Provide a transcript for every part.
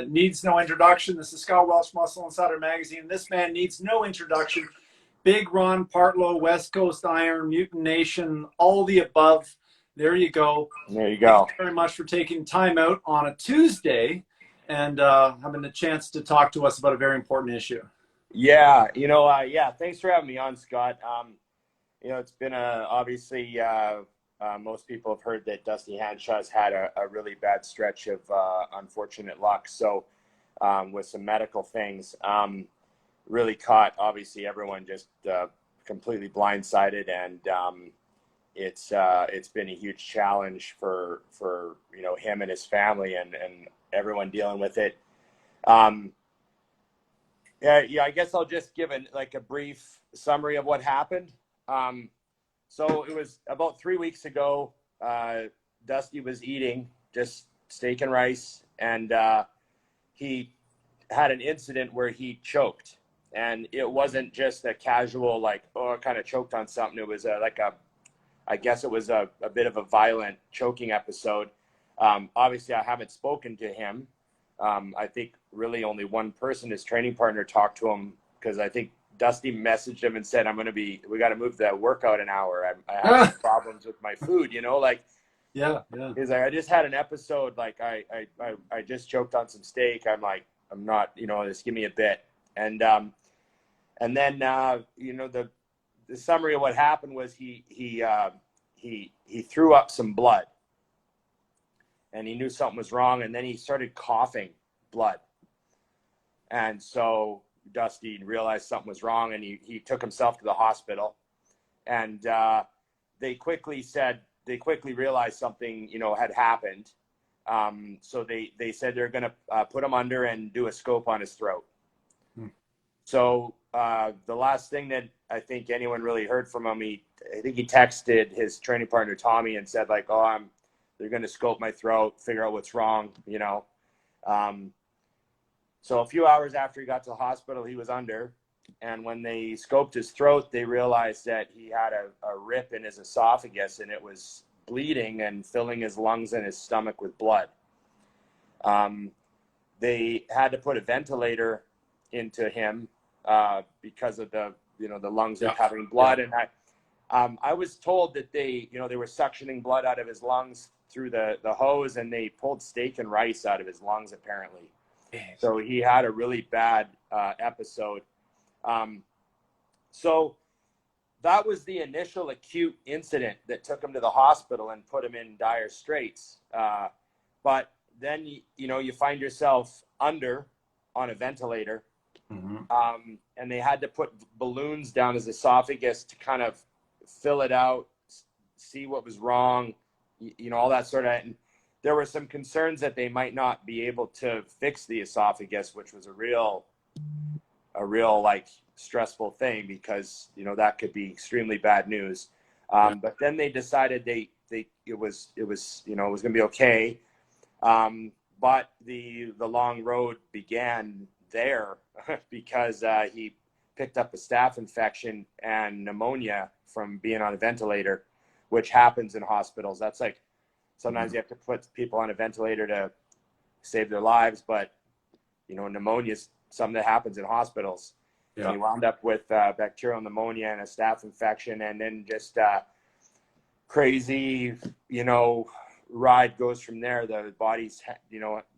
needs no introduction. This is Scott Welch, Muscle Insider Magazine. This man needs no introduction. Big Ron Partlow, West Coast Iron, Mutant Nation, all the above. There you go. There you go. Thank you very much for taking time out on a Tuesday and having the chance to talk to us about a very important issue. Yeah, thanks for having me on, Scott. It's been obviously most people have heard that Dusty Hanshaw's had a really bad stretch of unfortunate luck. So with some medical things, really caught obviously everyone just completely blindsided, and it's been a huge challenge for him and his family and everyone dealing with it. I guess I'll just give a brief summary of what happened. So it was about 3 weeks ago. Dusty was eating just steak and rice, and he had an incident where he choked. And it wasn't just a casual, I kind of choked on something. It was I guess it was a bit of a violent choking episode. Obviously, I haven't spoken to him. I think really only one person, his training partner, talked to him, because I think Dusty messaged him and said, we got to move the workout an hour. I have some problems with my food, Yeah. He's like, I just had an episode. I just choked on some steak. I'm not, just give me a bit. And then, the summary of what happened was he threw up some blood, and he knew something was wrong. And then he started coughing blood. And so Dusty realized something was wrong, and he took himself to the hospital, and they quickly realized something, had happened. So they said they're going to put him under and do a scope on his throat. So the last thing that I think anyone really heard from him, I think he texted his training partner, Tommy, and said they're going to scope my throat, figure out what's wrong, So a few hours after he got to the hospital, he was under. And when they scoped his throat, they realized that he had a rip in his esophagus, and it was bleeding and filling his lungs and his stomach with blood. They had to put a ventilator into him because of the lungs not having blood. And I was told that they were suctioning blood out of his lungs through the hose, and they pulled steak and rice out of his lungs, apparently. So he had a really bad episode. So that was the initial acute incident that took him to the hospital and put him in dire straits. But then, you find yourself under on a ventilator. Mm-hmm. And they had to put balloons down his esophagus to kind of fill it out, see what was wrong, all that sort of. And there were some concerns that they might not be able to fix the esophagus, which was a real stressful thing, because that could be extremely bad news. But then they decided it was going to be okay. But the long road began there because he picked up a staph infection and pneumonia from being on a ventilator, which happens in hospitals. That's sometimes you have to put people on a ventilator to save their lives, but pneumonia is something that happens in hospitals. Yeah. And he wound up with bacterial pneumonia and a staph infection, and then just crazy, ride goes from there. The body's,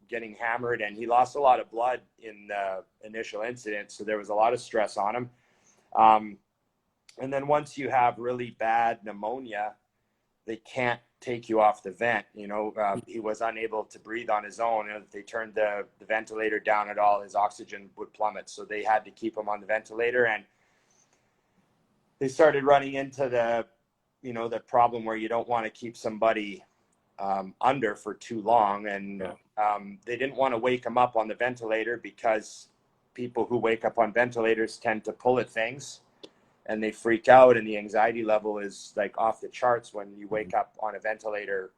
getting hammered, and he lost a lot of blood in the initial incident, so there was a lot of stress on him. And then once you have really bad pneumonia, they can't take you off the vent. He was unable to breathe on his own. And if they turned the ventilator down at all, his oxygen would plummet. So they had to keep him on the ventilator, and they started running into the problem where you don't want to keep somebody under for too long. And they didn't want to wake him up on the ventilator, because people who wake up on ventilators tend to pull at things, and they freak out, and the anxiety level is off the charts when you wake up on a ventilator,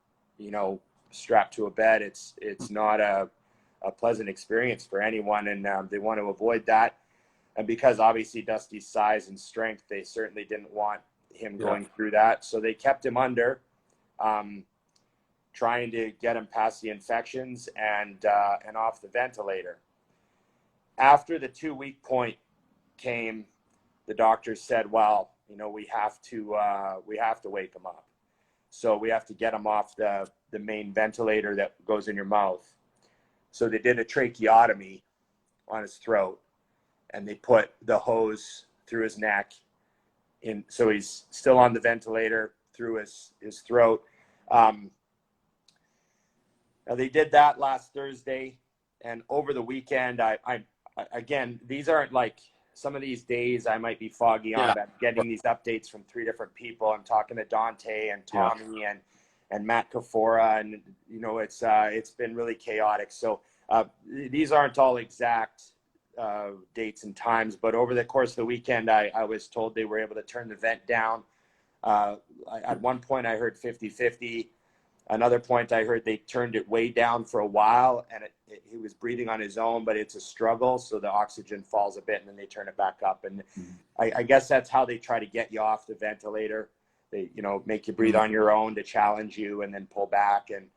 strapped to a bed. It's not a pleasant experience for anyone, and they want to avoid that. And because obviously Dusty's size and strength, they certainly didn't want him going through that. So they kept him under. trying to get him past the infections and off the ventilator. After the 2-week point came, the doctors said, well, you know, we have to wake him up. So we have to get him off the main ventilator that goes in your mouth. So they did a tracheotomy on his throat, and they put the hose through his neck in, so he's still on the ventilator through his throat. Now they did that last Thursday, and over the weekend, I again, these aren't like, some of these days I might be foggy on that, getting these updates from 3 different people. I'm talking to Dante and Tommy and Matt Kafora, and you know, it's been really chaotic. So these aren't all exact dates and times, but over the course of the weekend, I was told they were able to turn the vent down. At one point I heard 50-50. Another point I heard they turned it way down for a while, and he was breathing on his own, but it's a struggle. So the oxygen falls a bit and then they turn it back up. And I guess that's how they try to get you off the ventilator. They, you know, make you breathe on your own to challenge you and then pull back. And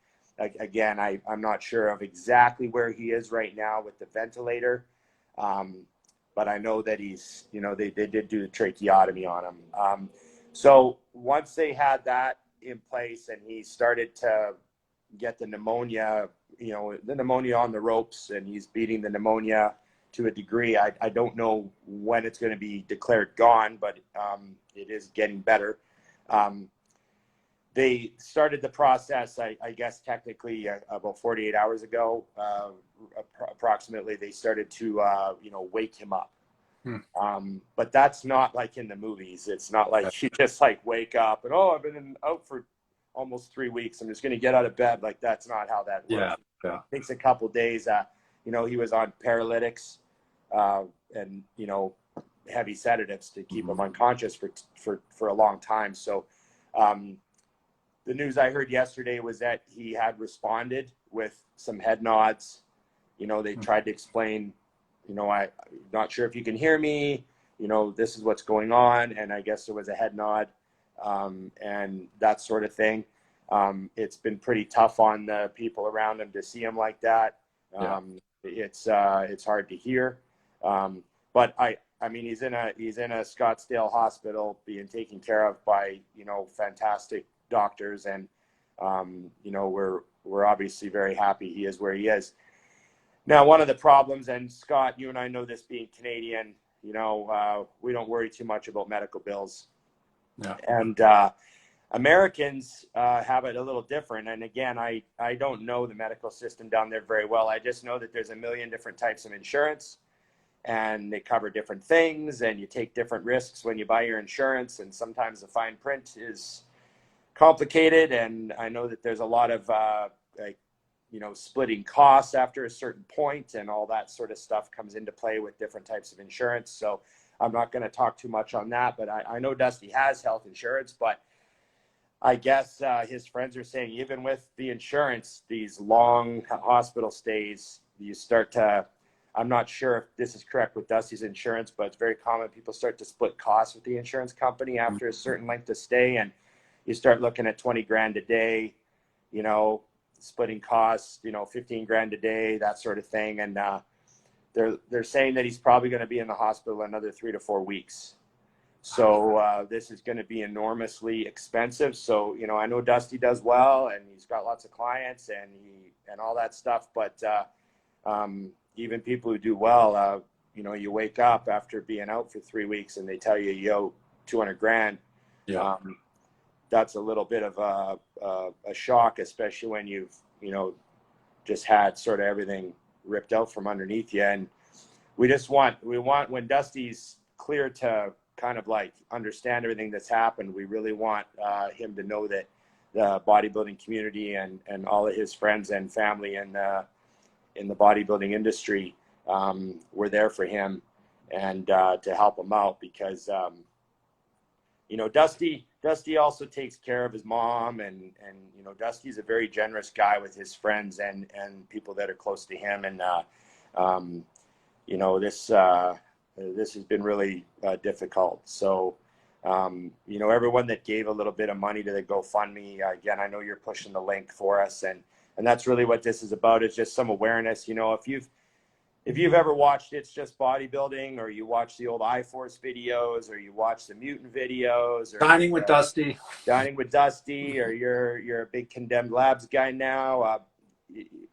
again, I'm not sure of exactly where he is right now with the ventilator. But I know that he's, you know, they did do the tracheotomy on him. So once they had that in place and he started to get the pneumonia, you know, the pneumonia on the ropes, and he's beating the pneumonia to a degree. I don't know when it's going to be declared gone, but it is getting better. They started the process, I guess, technically about 48 hours ago, approximately. They started to, you know, wake him up. But that's not like in the movies. It's not like you just like wake up and, oh, I've been out for almost 3 weeks, I'm just going to get out of bed. Like, that's not how that works. It takes a couple days. You know, he was on paralytics and, you know, heavy sedatives to keep him unconscious for a long time. So the news I heard yesterday was that he had responded with some head nods. You know, they tried to explain, you know, I'm not sure if you can hear me, you know, this is what's going on. And I guess there was a head nod and that sort of thing. It's been pretty tough on the people around him to see him like that. It's hard to hear. But I mean, he's in a Scottsdale hospital being taken care of by, you know, fantastic doctors. And, you know, we're obviously very happy he is where he is. Now, one of the problems, and Scott, you and I know this being Canadian, you know, we don't worry too much about medical bills. And Americans have it a little different. And again, I don't know the medical system down there very well. I just know that there's a million different types of insurance, and they cover different things, and you take different risks when you buy your insurance. And sometimes the fine print is complicated. And I know that there's a lot of, like, you know, splitting costs after a certain point, and all that sort of stuff comes into play with different types of insurance. So I'm not going to talk too much on that, but I know Dusty has health insurance, but I guess his friends are saying even with the insurance, these long hospital stays, you start to, I'm not sure if this is correct with Dusty's insurance, but it's very common. People start to split costs with the insurance company after a certain length of stay, and you start looking at 20 grand a day, you know, splitting costs, you know, 15 grand a day, that sort of thing. And they're saying that he's probably going to be in the hospital another 3 to 4 weeks. So this is going to be enormously expensive. So, you know, I know Dusty does well, and he's got lots of clients and all that stuff. But even people who do well, you know, you wake up after being out for 3 weeks and they tell you, yo, 200 grand. That's a little bit of a shock, especially when you've, you know, just had sort of everything ripped out from underneath you. And we want when Dusty's clear to kind of like understand everything that's happened, we really want him to know that the bodybuilding community and all of his friends and family in the bodybuilding industry were there for him and to help him out, because you know, Dusty also takes care of his mom, and you know, Dusty's a very generous guy with his friends and people that are close to him. And you know, this has been really difficult. So You know, everyone that gave a little bit of money to the GoFundMe, again, I know you're pushing the link for us, and that's really what this is about. It's just some awareness. You know, if you've ever watched It's Just Bodybuilding, or you watch the old iForce videos, or you watch the Mutant videos, or Dining with Dusty. Dining with Dusty, or you're a big Condemned Labs guy now, a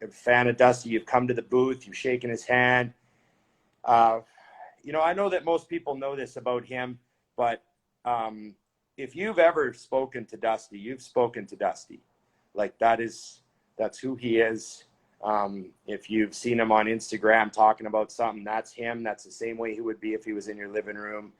fan of Dusty, you've come to the booth, you've shaken his hand. You know, I know that most people know this about him, but if you've ever spoken to Dusty, you've spoken to Dusty. Like, that's who he is. If you've seen him on Instagram talking about something, that's him. That's the same way he would be if he was in your living room.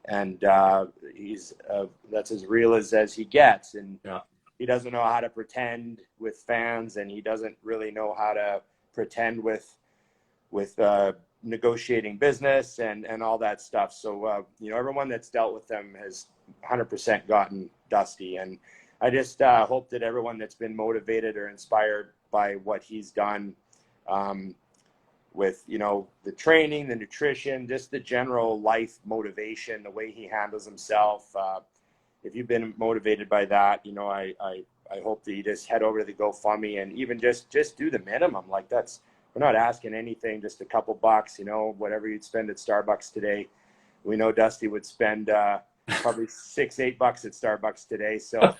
And that's as real as he gets. And Yeah. He doesn't know how to pretend with fans, and he doesn't really know how to pretend with negotiating business and all that stuff. So, you know, everyone that's dealt with them has 100% gotten Dusty. And I just hope that everyone that's been motivated or inspired by what he's done, with, you know, the training, the nutrition, just the general life motivation, the way he handles himself. If you've been motivated by that, you know, I hope that you just head over to the GoFundMe and even just do the minimum. Like, we're not asking anything, just a couple bucks, you know, whatever you'd spend at Starbucks today. We know Dusty would spend probably $6-8 at Starbucks today. So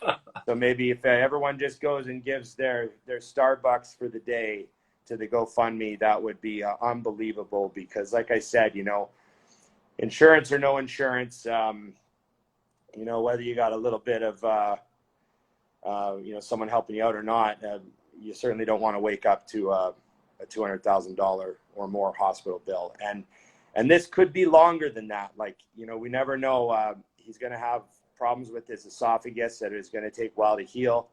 maybe if everyone just goes and gives their Starbucks for the day to the GoFundMe, that would be unbelievable. Because, like I said, you know, insurance or no insurance, you know, whether you got a little bit of, you know, someone helping you out or not, you certainly don't want to wake up to a $200,000 or more hospital bill. And this could be longer than that. Like, you know, we never know. He's going to have problems with his esophagus that is going to take a while to heal.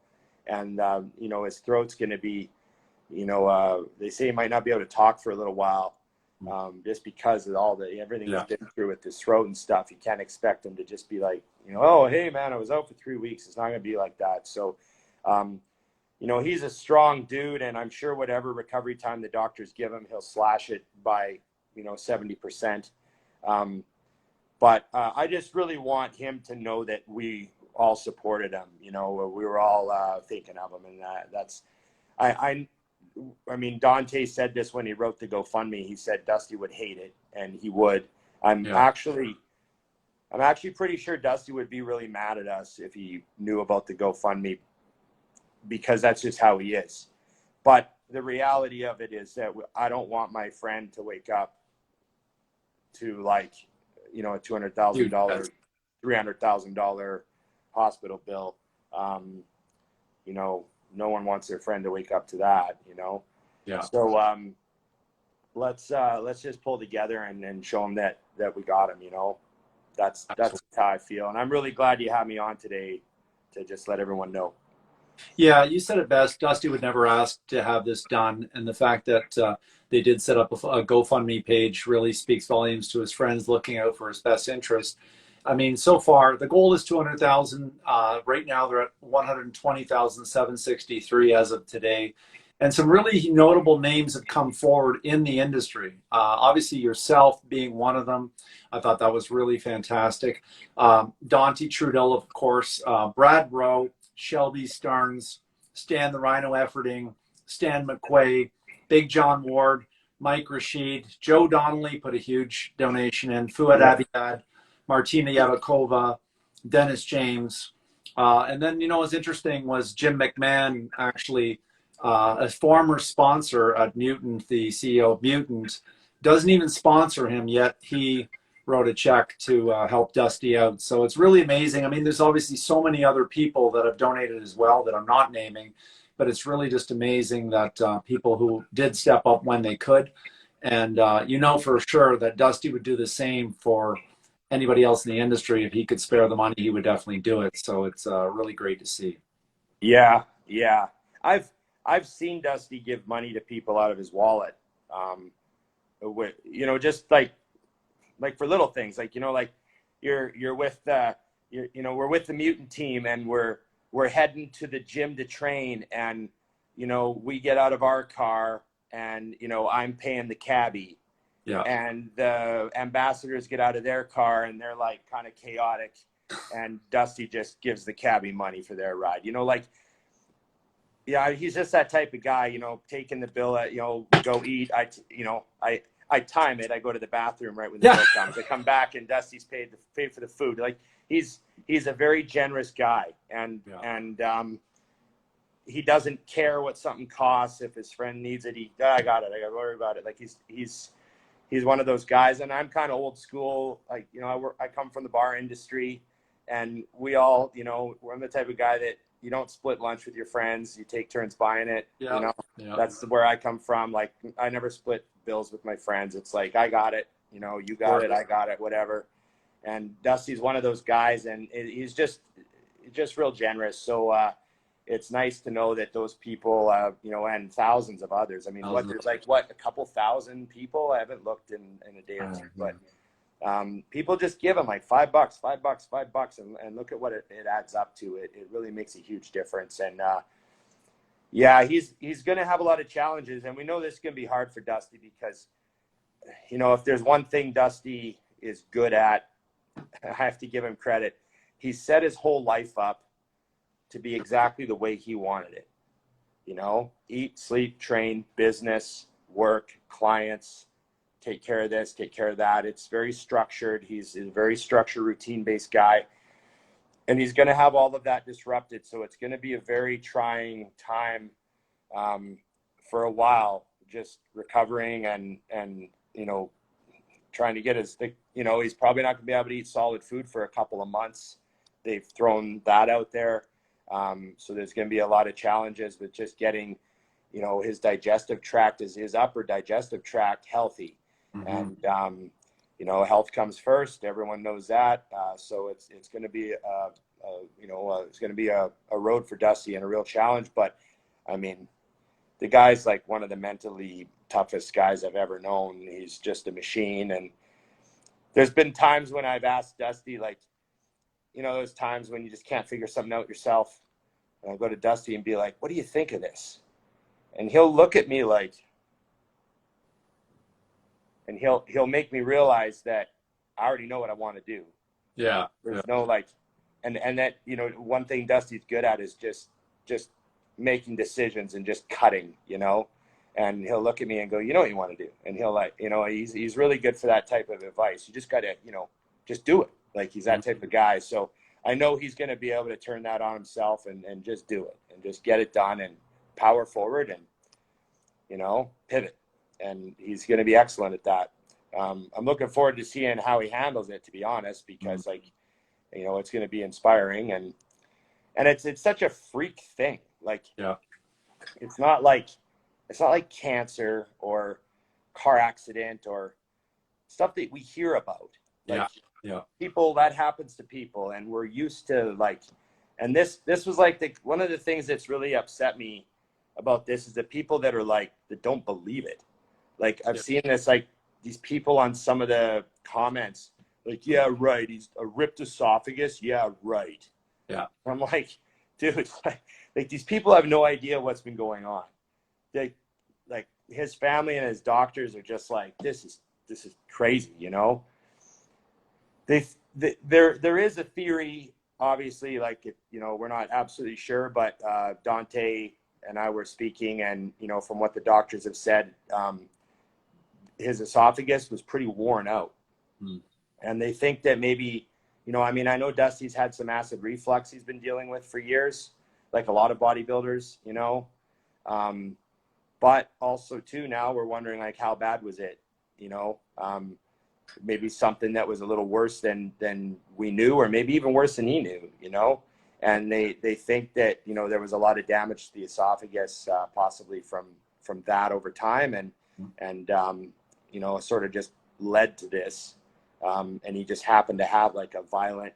And, you know, his throat's going to be, you know, they say he might not be able to talk for a little while, just because of everything he's been through with his throat and stuff. You can't expect him to just be like, you know, oh, hey, man, I was out for 3 weeks. It's not going to be like that. So, you know, he's a strong dude, and I'm sure whatever recovery time the doctors give him, he'll slash it by, you know, 70%. But I just really want him to know that we all supported him. You know, we were all thinking of him, and that's, I mean, Dante said this when he wrote the GoFundMe. He said Dusty would hate it, and he would. I'm actually pretty sure Dusty would be really mad at us if he knew about the GoFundMe, because that's just how he is. But the reality of it is that I don't want my friend to wake up to, like, you know, a $200,000, $300,000 hospital bill. You know, no one wants their friend to wake up to that, you know? Yeah. So let's just pull together and show him that we got him, you know? That's how I feel. And I'm really glad you had me on today to just let everyone know. Yeah, you said it best. Dusty would never ask to have this done. And the fact that they did set up a GoFundMe page really speaks volumes to his friends looking out for his best interest. I mean, so far, the goal is 200,000. Right now, they're at 120,763 as of today. And some really notable names have come forward in the industry. Obviously, yourself being one of them. I thought that was really fantastic. Dante Trudell, of course, Brad Rowe, Shelby Starnes, Stan the Rhino Efferding, Stan McQuaid, Big John Ward, Mike Rashid, Joe Donnelly put a huge donation in, Fuad Abiad, Martina Yavakova, Dennis James. And then, you know, what's interesting was Jim McMahon, actually, a former sponsor at Mutant, the CEO of Mutant, doesn't even sponsor him, yet he wrote a check to help Dusty out. So it's really amazing. I mean, there's obviously so many other people that have donated as well that I'm not naming, but it's really just amazing that people who did step up when they could. And you know for sure that Dusty would do the same for anybody else in the industry. If he could spare the money, he would definitely do it. So it's really great to see. Yeah. I've seen Dusty give money to people out of his wallet. You know, just like for little things, like, you know, like you're with you know, we're with the Mutant team, and we're heading to the gym to train, and, you know, we get out of our car, and, you know, I'm paying the cabbie. Yeah. And the ambassadors get out of their car, and they're like kind of chaotic, and Dusty just gives the cabbie money for their ride. You know, like, yeah, he's just that type of guy, you know, taking the bill at, you know, go eat. I time it. I go to the bathroom right when the bill comes. I come back and Dusty's paid for the food. Like, he's a very generous guy, and he doesn't care what something costs. If his friend needs it, I got it. I got to worry about it. Like, he's one of those guys. And I'm kind of old school. Like, you know, I come from the bar industry, and we all, you know, I'm the type of guy that you don't split lunch with your friends. You take turns buying it. You know, that's where I come from. Like, I never split bills with my friends. It's like, I got it. You know, you got it. I got it. Whatever. And Dusty's one of those guys, and he's just real generous. So it's nice to know that those people, you know, and thousands of others. I mean, there's like a couple thousand people. I haven't looked in a day or two, but people just give him like $5, and look at what it adds up to. It really makes a huge difference. And yeah, he's going to have a lot of challenges, and we know this is going to be hard for Dusty because, you know, if there's one thing Dusty is good at, I have to give him credit. He set his whole life up to be exactly the way he wanted it. You know, eat, sleep, train, business, work, clients, take care of this, take care of that. It's very structured. He's a very structured, routine-based guy. And he's going to have all of that disrupted. So it's going to be a very trying time for a while, just recovering and you know, trying to get you know, he's probably not going to be able to eat solid food for a couple of months. They've thrown that out there. So there's going to be a lot of challenges with just getting, you know, his digestive tract, his upper digestive tract healthy. And, you know, health comes first. Everyone knows that. So it's going to be, you know, it's going to be a road for Dusty and a real challenge. But I mean, the guy's like one of the mentally toughest guys I've ever known. He's just a machine. And there's been times when I've asked Dusty, like, you know, those times when you just can't figure something out yourself. And I'll go to Dusty and be like, what do you think of this? And he'll look at me like, and he'll make me realize that I already know what I want to do. Yeah. There's no like, and that, you know, one thing Dusty's good at is just making decisions and just cutting, you know, and he'll look at me and go, you know what you want to do. And he'll like, you know, he's really good for that type of advice. You just got to, you know, just do it. Like, he's that type of guy. So I know he's going to be able to turn that on himself and just do it and just get it done and power forward and, you know, pivot. And he's going to be excellent at that. I'm looking forward to seeing how he handles it, to be honest, because like, you know, it's going to be inspiring and it's such a freak thing. Like, it's not like cancer or car accident or stuff that we hear about. Like, people, that happens to people, and we're used to like, and this was like one of the things that's really upset me about this is the people that are like, that don't believe it. Like, I've seen this, like these people on some of the comments, like, yeah, right, he's a ripped esophagus. Yeah, right. Yeah. I'm like, dude, like these people have no idea what's been going on. They, like, his family and his doctors are just like, this is crazy, you know. There is a theory, obviously, like, you know, we're not absolutely sure, but Dante and I were speaking, and, you know, from what the doctors have said, his esophagus was pretty worn out. And they think that maybe, you know, I mean, I know Dusty's had some acid reflux he's been dealing with for years, like a lot of bodybuilders, you know. But also, too, now we're wondering, like, how bad was it, you know? Maybe something that was a little worse than we knew, or maybe even worse than he knew, you know. And they think that, you know, there was a lot of damage to the esophagus, possibly from that over time, and you know, sort of just led to this. And he just happened to have like a violent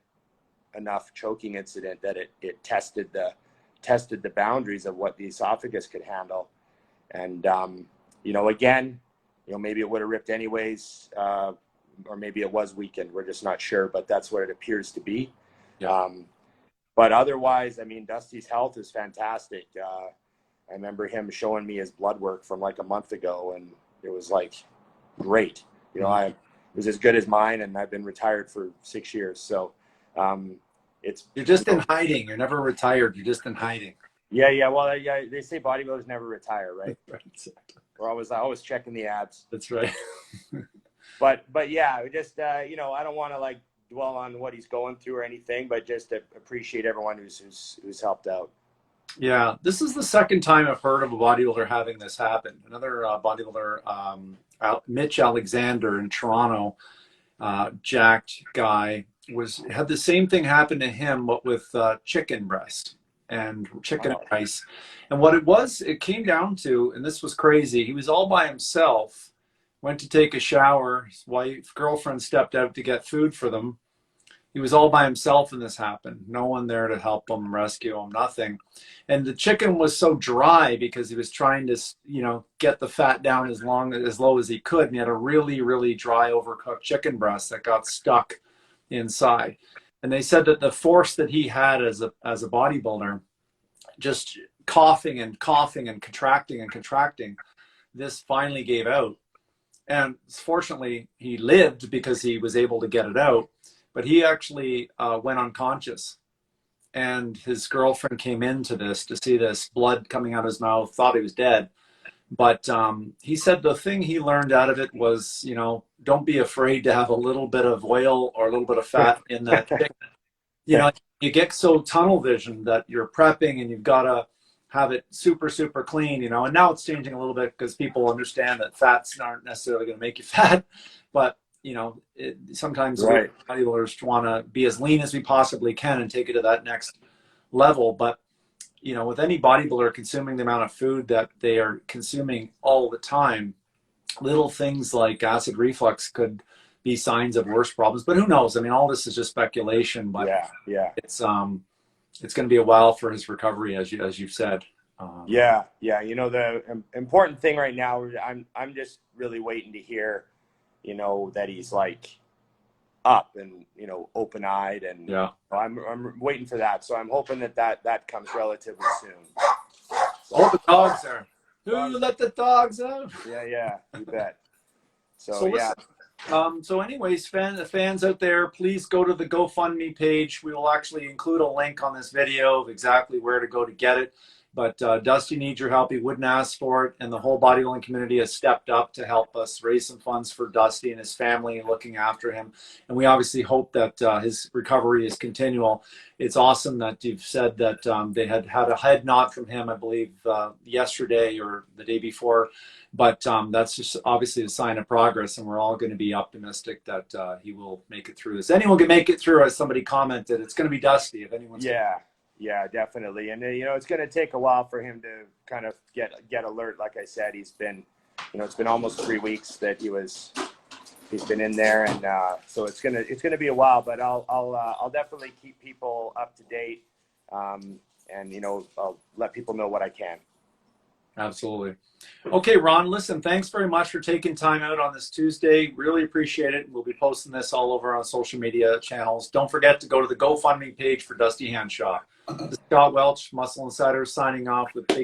enough choking incident that it tested the boundaries of what the esophagus could handle. And you know, again, you know, maybe it would have ripped anyways, or maybe it was weakened. We're just not sure, but that's what it appears to be. But otherwise, I mean, Dusty's health is fantastic. I remember him showing me his blood work from like a month ago, and it was like great. You know, it was as good as mine, and I've been retired for 6 years. So It's You're just in hiding. You're never retired. You're just in hiding. Yeah. Well, yeah, they say bodybuilders never retire, right? Right. We're always checking the abs. That's right. But yeah, just I don't want to like dwell on what he's going through or anything, but just to appreciate everyone who's helped out. Yeah, this is the second time I've heard of a bodybuilder having this happen. Another bodybuilder, Mitch Alexander in Toronto, jacked guy, had the same thing happen to him, but with chicken breast and chicken and rice. And what it came down to, and this was crazy, he was all by himself, went to take a shower, his girlfriend stepped out to get food for them. He was all by himself and this happened. No one there to help him, rescue him, nothing. And the chicken was so dry because he was trying to, get the fat down as low as he could. And he had a really, really dry, overcooked chicken breast that got stuck inside. And they said that the force that he had as a bodybuilder, just coughing and contracting, this finally gave out. And fortunately, he lived because he was able to get it out. But he actually went unconscious. And his girlfriend came into this to see this blood coming out of his mouth, thought he was dead. But he said the thing he learned out of it was, don't be afraid to have a little bit of oil or a little bit of fat in that chicken. You get so tunnel vision that you're prepping and you've got to have it super, super clean, and now it's changing a little bit because people understand that fats aren't necessarily going to make you fat, but sometimes right. bodybuilders want to be as lean as we possibly can and take it to that next level. But, with any bodybuilder consuming the amount of food that they are consuming all the time, little things like acid reflux could be signs of worse problems. But who knows? I mean, all this is just speculation, but yeah. It's going to be a while for his recovery, as you've said. Yeah. The important thing right now, I'm just really waiting to hear, that he's like up and, open-eyed, and I'm waiting for that. So I'm hoping that comes relatively soon. Oh, the dogs are. Who let the dogs out? Yeah, you bet. So yeah. So anyways, fans out there, please go to the GoFundMe page. We will actually include a link on this video of exactly where to go to get it. But Dusty needs your help. He wouldn't ask for it. And the whole bodybuilding community has stepped up to help us raise some funds for Dusty and his family and looking after him. And we obviously hope that his recovery is continual. It's awesome that you've said that they had a head nod from him, I believe, yesterday or the day before. But that's just obviously a sign of progress, and we're all going to be optimistic that he will make it through this. Anyone can make it through, as somebody commented. It's going to be Dusty if anyone's. Yeah, definitely. And it's going to take a while for him to kind of get alert. Like I said, he's been, it's been almost 3 weeks that he's been in there, and so it's gonna be a while. But I'll definitely keep people up to date, and I'll let people know what I can. Absolutely. Okay, Ron, listen, thanks very much for taking time out on this Tuesday. Really appreciate it. We'll be posting this all over on social media channels. Don't forget to go to the GoFundMe page for Dusty Hanshaw. This is Scott Welch, Muscle Insider, signing off with